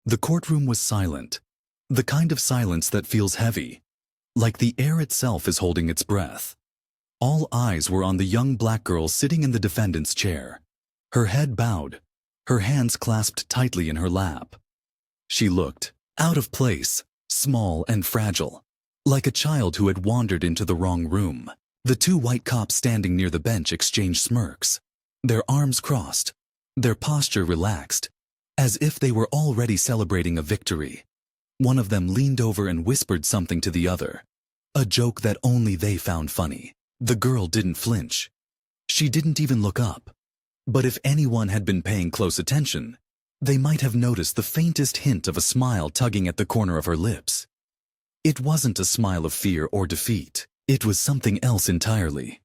The courtroom was silent, the kind of silence that feels heavy, like the air itself is holding its breath. All eyes were on the young black girl sitting in the defendant's chair, her head bowed, her hands clasped tightly in her lap. She looked out of place, small and fragile, like a child who had wandered into the wrong room. The two white cops standing near the bench exchanged smirks, their arms crossed, their posture relaxed, as if they were already celebrating a victory. One of them leaned over and whispered something to the other, a joke that only they found funny. The girl didn't flinch. She didn't even look up. But if anyone had been paying close attention, they might have noticed the faintest hint of a smile tugging at the corner of her lips. It wasn't a smile of fear or defeat. It was something else entirely.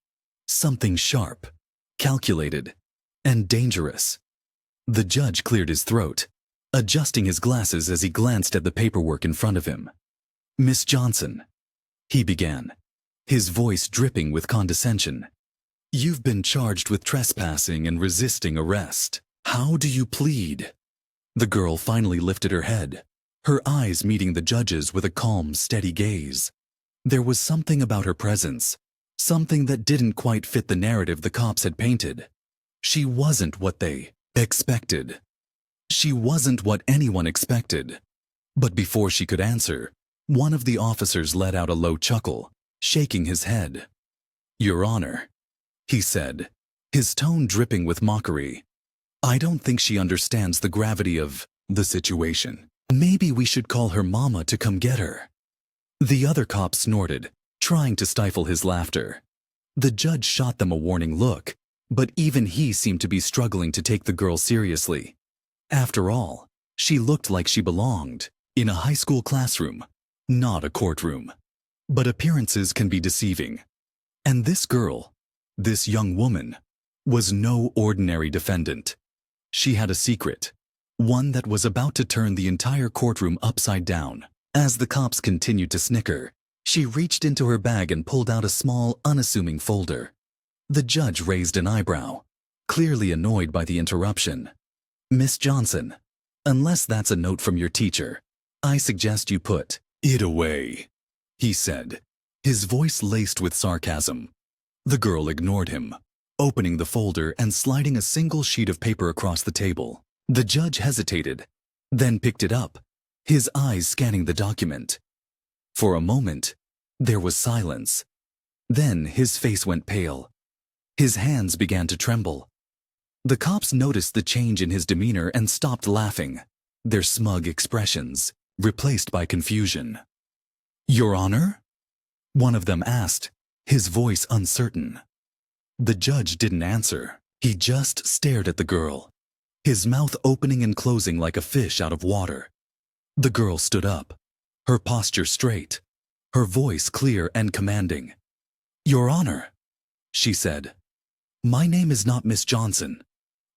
Something sharp, calculated, and dangerous. The judge cleared his throat, adjusting his glasses as he glanced at the paperwork in front of him. "Miss Johnson," he began, his voice dripping with condescension. "You've been charged with trespassing and resisting arrest. How do you plead?" The girl finally lifted her head, her eyes meeting the judge's with a calm, steady gaze. There was something about her presence, something that didn't quite fit the narrative the cops had painted. She wasn't what they expected. She wasn't what anyone expected. But before she could answer, one of the officers let out a low chuckle, shaking his head. "Your Honor," he said, his tone dripping with mockery, "I don't think she understands the gravity of the situation. Maybe we should call her mama to come get her." The other cop snorted, trying to stifle his laughter. The judge shot them a warning look, but even he seemed to be struggling to take the girl seriously. After all, she looked like she belonged in a high school classroom, not a courtroom. But appearances can be deceiving. And this girl, this young woman, was no ordinary defendant. She had a secret, one that was about to turn the entire courtroom upside down. As the cops continued to snicker, she reached into her bag and pulled out a small, unassuming folder. The judge raised an eyebrow, clearly annoyed by the interruption. "Miss Johnson, unless that's a note from your teacher, I suggest you put it away," he said, his voice laced with sarcasm. The girl ignored him, opening the folder and sliding a single sheet of paper across the table. The judge hesitated, then picked it up, his eyes scanning the document. For a moment, there was silence. Then his face went pale. His hands began to tremble. The cops noticed the change in his demeanor and stopped laughing, their smug expressions replaced by confusion. "Your Honor?" one of them asked, his voice uncertain. The judge didn't answer. He just stared at the girl, his mouth opening and closing like a fish out of water. The girl stood up, her posture straight, her voice clear and commanding. "Your Honor," she said, "my name is not Miss Johnson.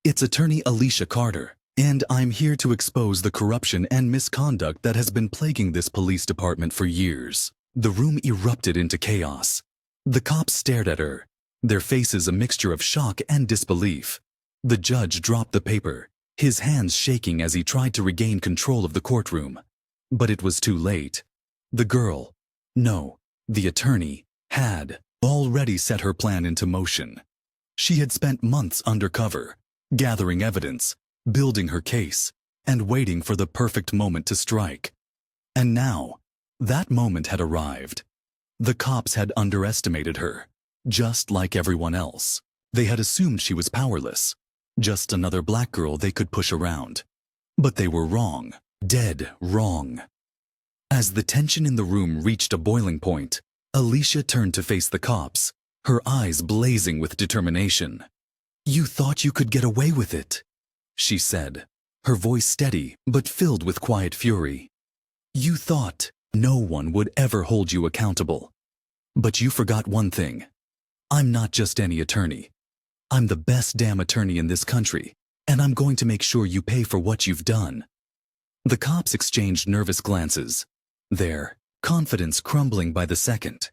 It's Attorney Alicia Carter, and I'm here to expose the corruption and misconduct that has been plaguing this police department for years." The room erupted into chaos. The cops stared at her, their faces a mixture of shock and disbelief. The judge dropped the paper, his hands shaking as he tried to regain control of the courtroom. But it was too late. The girl, no, the attorney, had already set her plan into motion. She had spent months undercover, gathering evidence, building her case, and waiting for the perfect moment to strike. And now, that moment had arrived. The cops had underestimated her, just like everyone else. They had assumed she was powerless, just another black girl they could push around. But they were wrong, dead wrong. As the tension in the room reached a boiling point, Alicia turned to face the cops, her eyes blazing with determination. "You thought you could get away with it," she said, her voice steady but filled with quiet fury. "You thought no one would ever hold you accountable. But you forgot one thing. I'm not just any attorney. I'm the best damn attorney in this country, and I'm going to make sure you pay for what you've done." The cops exchanged nervous glances, their confidence crumbling by the second.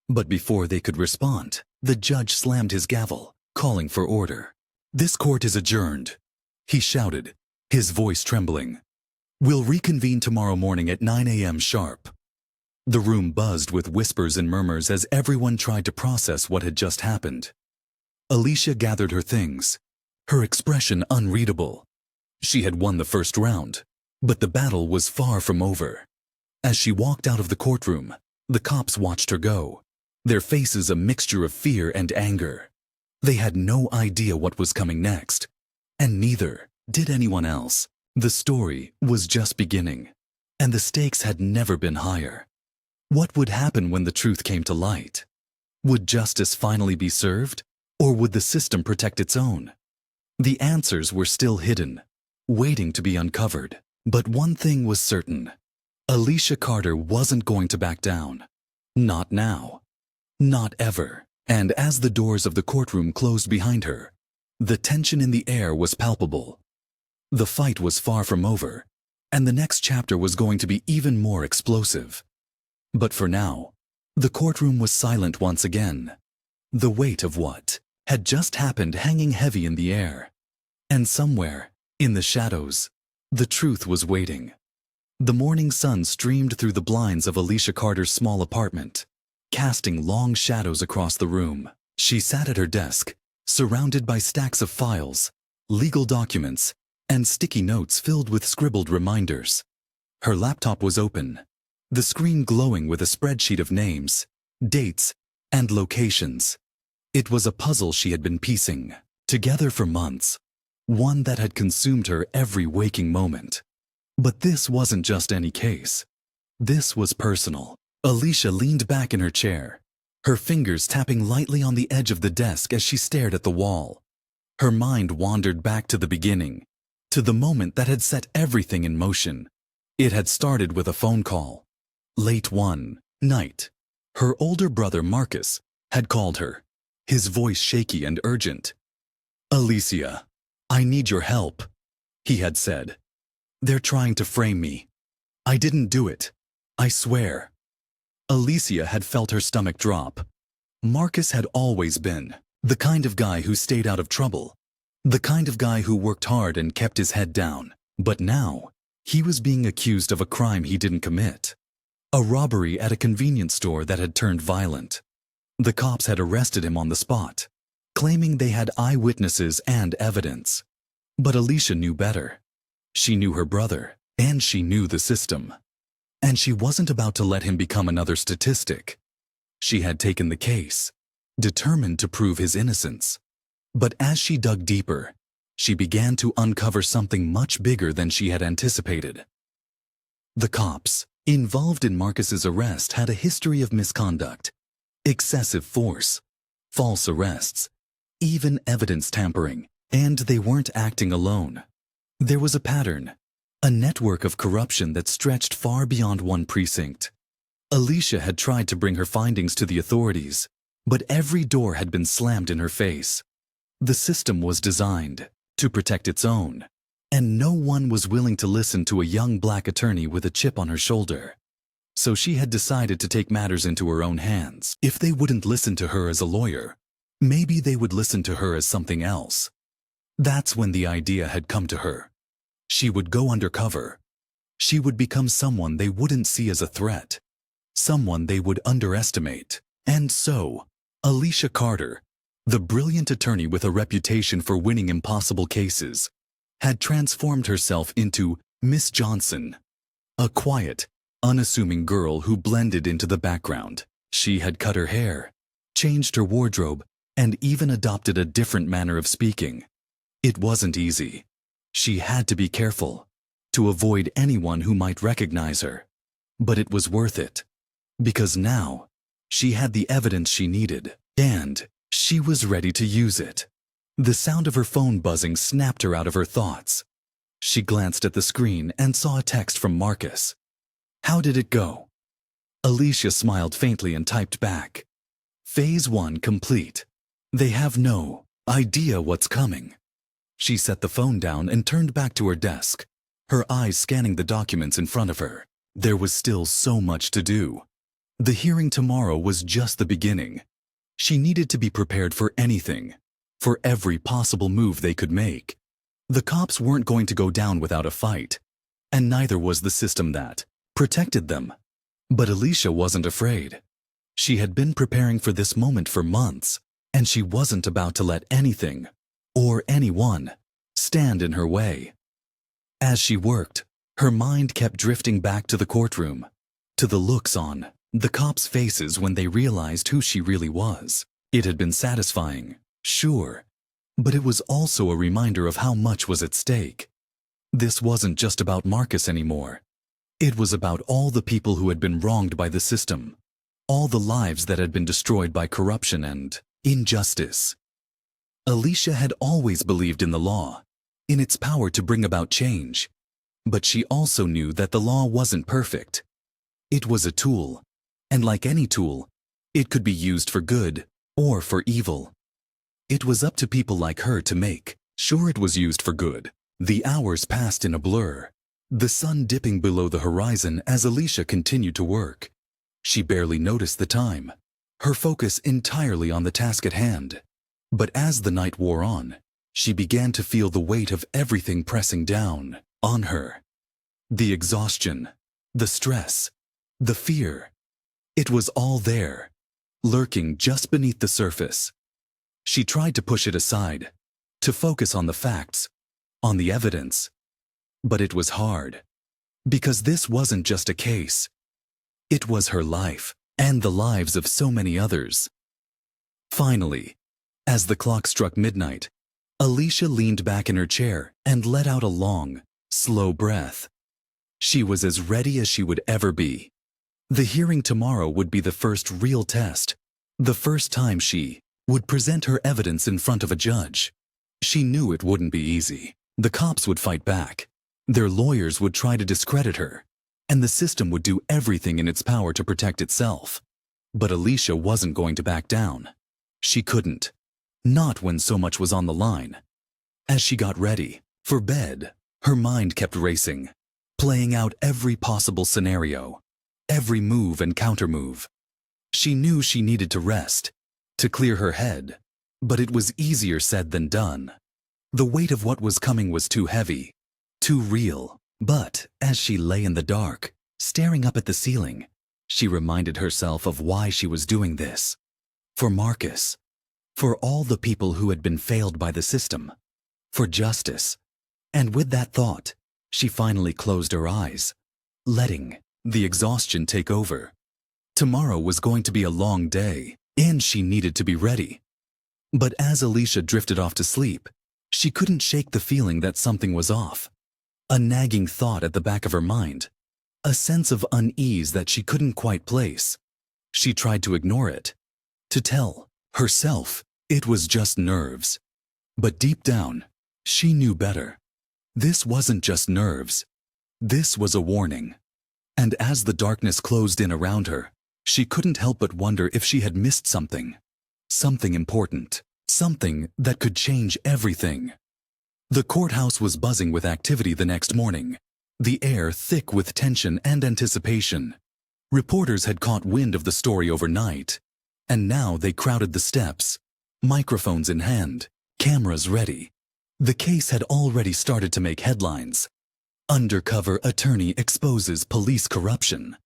But before they could respond, the judge slammed his gavel, calling for order. "This court is adjourned," he shouted, his voice trembling. We'll reconvene tomorrow morning at 9 a.m. sharp. The room buzzed with whispers and murmurs as everyone tried to process what had just happened. Alicia gathered her things, her expression unreadable. She had won the first round, but the battle was far from over. As she walked out of the courtroom, the cops watched her go, their faces a mixture of fear and anger. They had no idea what was coming next, and neither did anyone else. The story was just beginning, and the stakes had never been higher. What would happen when the truth came to light? Would justice finally be served, or would the system protect its own? The answers were still hidden, waiting to be uncovered. But one thing was certain. Alicia Carter wasn't going to back down. Not now. Not ever. And as the doors of the courtroom closed behind her, the tension in the air was palpable. The fight was far from over, and the next chapter was going to be even more explosive. But for now, the courtroom was silent once again, the weight of what had just happened hanging heavy in the air. And somewhere, in the shadows, the truth was waiting. The morning sun streamed through the blinds of Alicia Carter's small apartment, casting long shadows across the room. She sat at her desk, surrounded by stacks of files, legal documents, and sticky notes filled with scribbled reminders. Her laptop was open, the screen glowing with a spreadsheet of names, dates, and locations. It was a puzzle she had been piecing together for months, one that had consumed her every waking moment. But this wasn't just any case. This was personal. Alicia leaned back in her chair, her fingers tapping lightly on the edge of the desk as she stared at the wall. Her mind wandered back to the beginning, to the moment that had set everything in motion. It had started with a phone call. Late one night, her older brother Marcus had called her, his voice shaky and urgent. "Alicia, I need your help," he had said. "They're trying to frame me. I didn't do it. I swear." Alicia had felt her stomach drop. Marcus had always been the kind of guy who stayed out of trouble, the kind of guy who worked hard and kept his head down. But now, he was being accused of a crime he didn't commit. A robbery at a convenience store that had turned violent. The cops had arrested him on the spot, claiming they had eyewitnesses and evidence. But Alicia knew better. She knew her brother, and she knew the system. And she wasn't about to let him become another statistic. She had taken the case, determined to prove his innocence. But as she dug deeper, she began to uncover something much bigger than she had anticipated. The cops involved in Marcus's arrest had a history of misconduct, excessive force, false arrests, even evidence tampering, and they weren't acting alone. There was a pattern, a network of corruption that stretched far beyond one precinct. Alicia had tried to bring her findings to the authorities, but every door had been slammed in her face. The system was designed to protect its own, and no one was willing to listen to a young black attorney with a chip on her shoulder. So she had decided to take matters into her own hands. If they wouldn't listen to her as a lawyer, maybe they would listen to her as something else. That's when the idea had come to her. She would go undercover. She would become someone they wouldn't see as a threat, someone they would underestimate. And so, Alicia Carter, the brilliant attorney with a reputation for winning impossible cases, had transformed herself into Miss Johnson, a quiet, unassuming girl who blended into the background. She had cut her hair, changed her wardrobe, and even adopted a different manner of speaking. It wasn't easy. She had to be careful, to avoid anyone who might recognize her. But it was worth it, because now she had the evidence she needed, and she was ready to use it. The sound of her phone buzzing snapped her out of her thoughts. She glanced at the screen and saw a text from Marcus. "How did it go?" Alicia smiled faintly and typed back, "Phase 1 complete. They have no idea what's coming." She set the phone down and turned back to her desk, her eyes scanning the documents in front of her. There was still so much to do. The hearing tomorrow was just the beginning. She needed to be prepared for anything, for every possible move they could make. The cops weren't going to go down without a fight, and neither was the system that protected them. But Alicia wasn't afraid. She had been preparing for this moment for months, and she wasn't about to let anything, or anyone, stand in her way. As she worked, her mind kept drifting back to the courtroom, to the looks on the cops' faces when they realized who she really was. It had been satisfying, sure, but it was also a reminder of how much was at stake. This wasn't just about Marcus anymore. It was about all the people who had been wronged by the system, all the lives that had been destroyed by corruption and injustice. Alicia had always believed in the law, in its power to bring about change, but she also knew that the law wasn't perfect. It was a tool, and like any tool, it could be used for good or for evil. It was up to people like her to make sure it was used for good. The hours passed in a blur, the sun dipping below the horizon as Alicia continued to work. She barely noticed the time, her focus entirely on the task at hand. But as the night wore on, she began to feel the weight of everything pressing down on her. The exhaustion, the stress, the fear. It was all there, lurking just beneath the surface. She tried to push it aside, to focus on the facts, on the evidence. But it was hard, because this wasn't just a case. It was her life, and the lives of so many others. Finally, as the clock struck midnight, Alicia leaned back in her chair and let out a long, slow breath. She was as ready as she would ever be. The hearing tomorrow would be the first real test, the first time she would present her evidence in front of a judge. She knew it wouldn't be easy. The cops would fight back. Their lawyers would try to discredit her, and the system would do everything in its power to protect itself. But Alicia wasn't going to back down. She couldn't. Not when so much was on the line. As she got ready for bed, her mind kept racing, playing out every possible scenario, every move and countermove. She knew she needed to rest, to clear her head, but it was easier said than done. The weight of what was coming was too heavy, too real. But as she lay in the dark, staring up at the ceiling, she reminded herself of why she was doing this. For Marcus. For all the people who had been failed by the system. For justice. And with that thought, she finally closed her eyes, letting the exhaustion take over. Tomorrow was going to be a long day, and she needed to be ready. But as Alicia drifted off to sleep, she couldn't shake the feeling that something was off. A nagging thought at the back of her mind, a sense of unease that she couldn't quite place. She tried to ignore it, to tell herself it was just nerves. But deep down, she knew better. This wasn't just nerves. This was a warning. And as the darkness closed in around her, she couldn't help but wonder if she had missed something. Something important. Something that could change everything. The courthouse was buzzing with activity the next morning, the air thick with tension and anticipation. Reporters had caught wind of the story overnight, and now they crowded the steps, microphones in hand, cameras ready. The case had already started to make headlines. Undercover attorney exposes police corruption.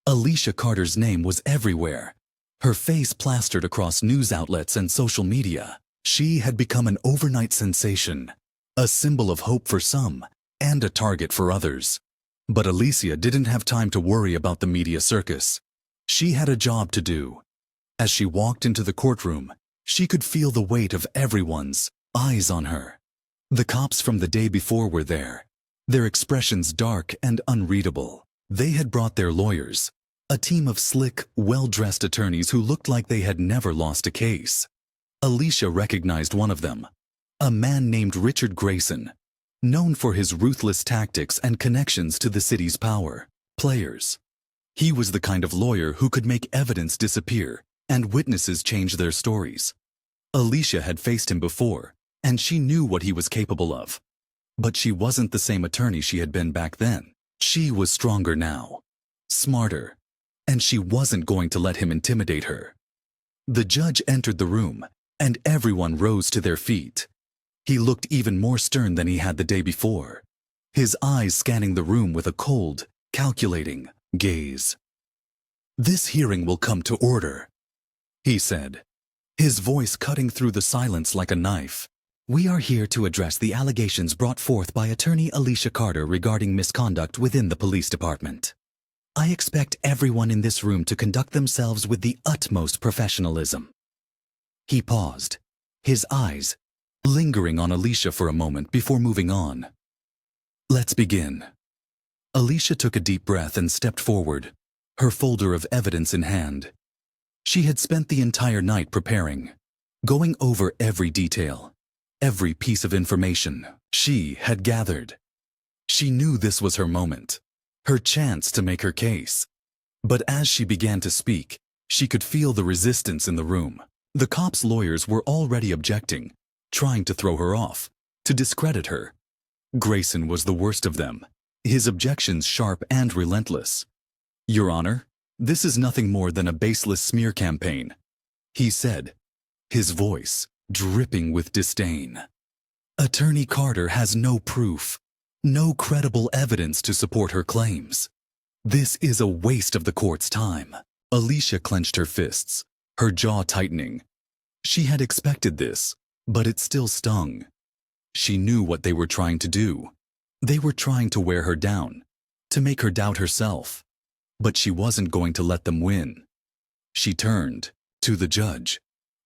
Alicia Carter's name was everywhere, her face plastered across news outlets and social media. She had become an overnight sensation, a symbol of hope for some and a target for others. But Alicia didn't have time to worry about the media circus. She had a job to do. As she walked into the courtroom, she could feel the weight of everyone's eyes on her. The cops from the day before were there, their expressions dark and unreadable. They had brought their lawyers, a team of slick, well-dressed attorneys who looked like they had never lost a case. Alicia recognized one of them, a man named Richard Grayson, known for his ruthless tactics and connections to the city's power players. He was the kind of lawyer who could make evidence disappear and witnesses change their stories. Alicia had faced him before, and she knew what he was capable of. But she wasn't the same attorney she had been back then. She was stronger now, smarter, and she wasn't going to let him intimidate her. The judge entered the room, and everyone rose to their feet. He looked even more stern than he had the day before. his eyes scanning the room with a cold, calculating gaze. "This hearing will come to order," he said, his voice cutting through the silence like a knife. "We are here to address the allegations brought forth by attorney Alicia Carter regarding misconduct within the police department. I expect everyone in this room to conduct themselves with the utmost professionalism." He paused, his eyes lingering on Alicia for a moment before moving on. "Let's begin." Alicia took a deep breath and stepped forward, her folder of evidence in hand. She had spent the entire night preparing, going over every detail, every piece of information she had gathered. She knew this was her moment, her chance to make her case. But as she began to speak, she could feel the resistance in the room. The cops' lawyers were already objecting, trying to throw her off, to discredit her. Grayson was the worst of them, his objections sharp and relentless. "Your Honor, this is nothing more than a baseless smear campaign," he said, his voice dripping with disdain. "Attorney Carter has no proof, no credible evidence to support her claims. This is a waste of the court's time." Alicia clenched her fists, her jaw tightening. She had expected this, but it still stung. She knew what they were trying to do. They were trying to wear her down, to make her doubt herself. But she wasn't going to let them win. She turned to the judge,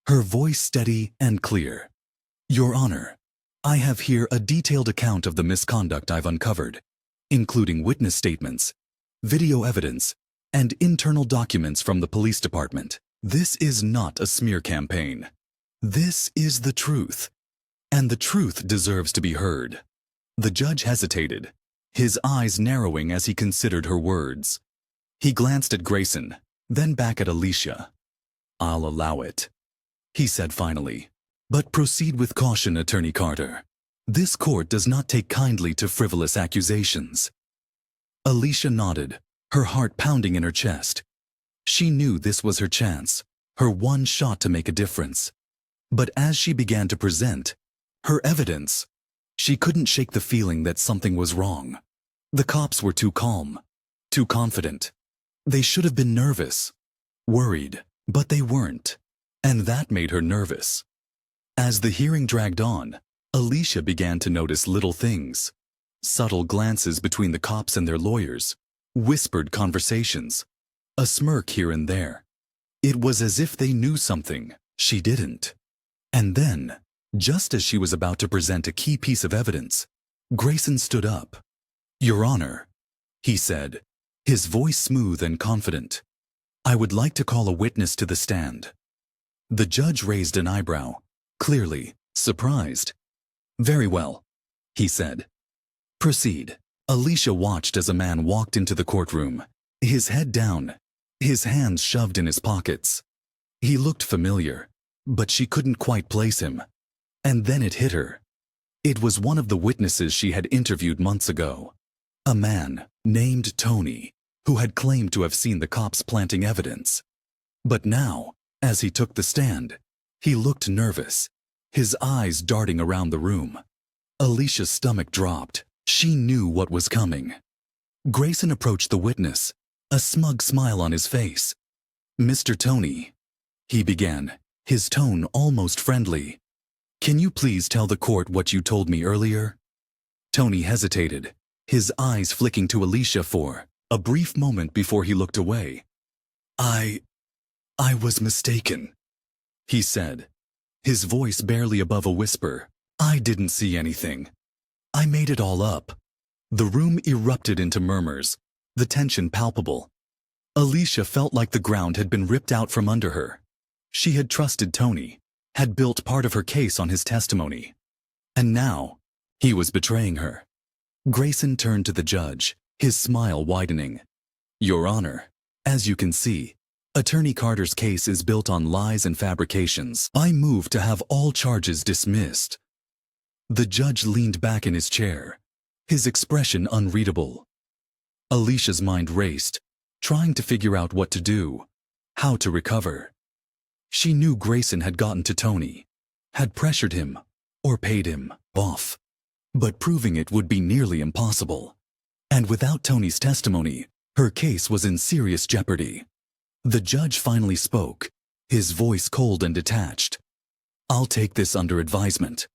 her voice steady and clear. "Your Honor, I have here a detailed account of the misconduct I've uncovered, including witness statements, video evidence, and internal documents from the police department. This is not a smear campaign. This is the truth, and the truth deserves to be heard." The judge hesitated, his eyes narrowing as he considered her words. He glanced at Grayson, then back at Alicia. "I'll allow it," he said finally. "But proceed with caution, Attorney Carter. This court does not take kindly to frivolous accusations." Alicia nodded, her heart pounding in her chest. She knew this was her chance, her one shot to make a difference. But as she began to present her evidence, she couldn't shake the feeling that something was wrong. The cops were too calm, too confident. They should have been nervous, worried, but they weren't, and that made her nervous. As the hearing dragged on, Alicia began to notice little things, subtle glances between the cops and their lawyers, whispered conversations, a smirk here and there. It was as if they knew something she didn't. And then, just as she was about to present a key piece of evidence, Grayson stood up. "Your Honor," he said, his voice smooth and confident, "I would like to call a witness to the stand." The judge raised an eyebrow, clearly surprised. "Very well," he said. "Proceed." Alicia watched as a man walked into the courtroom, his head down, his hands shoved in his pockets. He looked familiar, but she couldn't quite place him. And then it hit her. It was one of the witnesses she had interviewed months ago. A man named Tony, who had claimed to have seen the cops planting evidence. But now, as he took the stand, he looked nervous, his eyes darting around the room. Alicia's stomach dropped. She knew what was coming. Grayson approached the witness, a smug smile on his face. "Mr. Tony," he began, his tone almost friendly. "Can you please tell the court what you told me earlier?" Tony hesitated, his eyes flicking to Alicia for a brief moment before he looked away. I was mistaken," he said, his voice barely above a whisper. "I didn't see anything. I made it all up." The room erupted into murmurs, the tension palpable. Alicia felt like the ground had been ripped out from under her. She had trusted Tony, had built part of her case on his testimony. And now, he was betraying her. Grayson turned to the judge, his smile widening. "Your Honor, as you can see, Attorney Carter's case is built on lies and fabrications. I move to have all charges dismissed." The judge leaned back in his chair, his expression unreadable. Alicia's mind raced, trying to figure out what to do, how to recover. She knew Grayson had gotten to Tony, had pressured him, or paid him off. but proving it would be nearly impossible. And without Tony's testimony, her case was in serious jeopardy. The judge finally spoke, his voice cold and detached. "I'll take this under advisement,"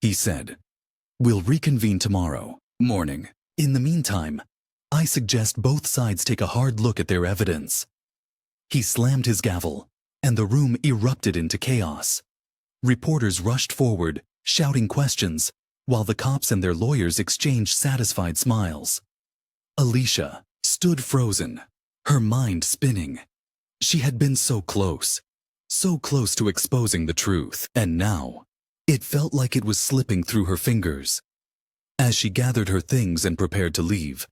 he said. "We'll reconvene tomorrow morning. In the meantime, I suggest both sides take a hard look at their evidence." He slammed his gavel, and the room erupted into chaos. Reporters rushed forward, shouting questions, while the cops and their lawyers exchanged satisfied smiles. Alicia stood frozen, her mind spinning. She had been so close to exposing the truth, and now it felt like it was slipping through her fingers. As she gathered her things and prepared to leave,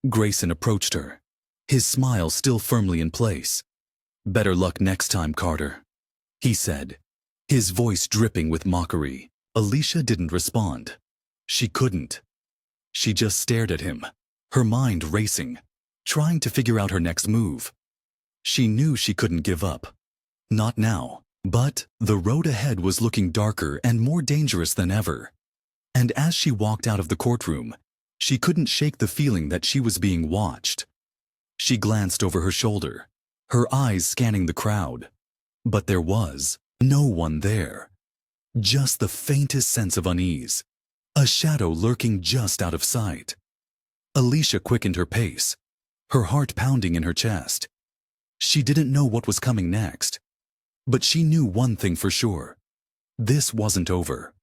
Grayson approached her, his smile still firmly in place. "Better luck next time, Carter," he said, his voice dripping with mockery. Alicia didn't respond. She couldn't. She just stared at him, her mind racing, trying to figure out her next move. She knew she couldn't give up. Not now. But the road ahead was looking darker and more dangerous than ever. And as she walked out of the courtroom, she couldn't shake the feeling that she was being watched. She glanced over her shoulder, her eyes scanning the crowd. But there was no one there. Just the faintest sense of unease, a shadow lurking just out of sight. Alicia quickened her pace, her heart pounding in her chest. She didn't know what was coming next. But she knew one thing for sure. This wasn't over.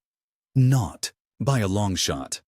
Not by a long shot.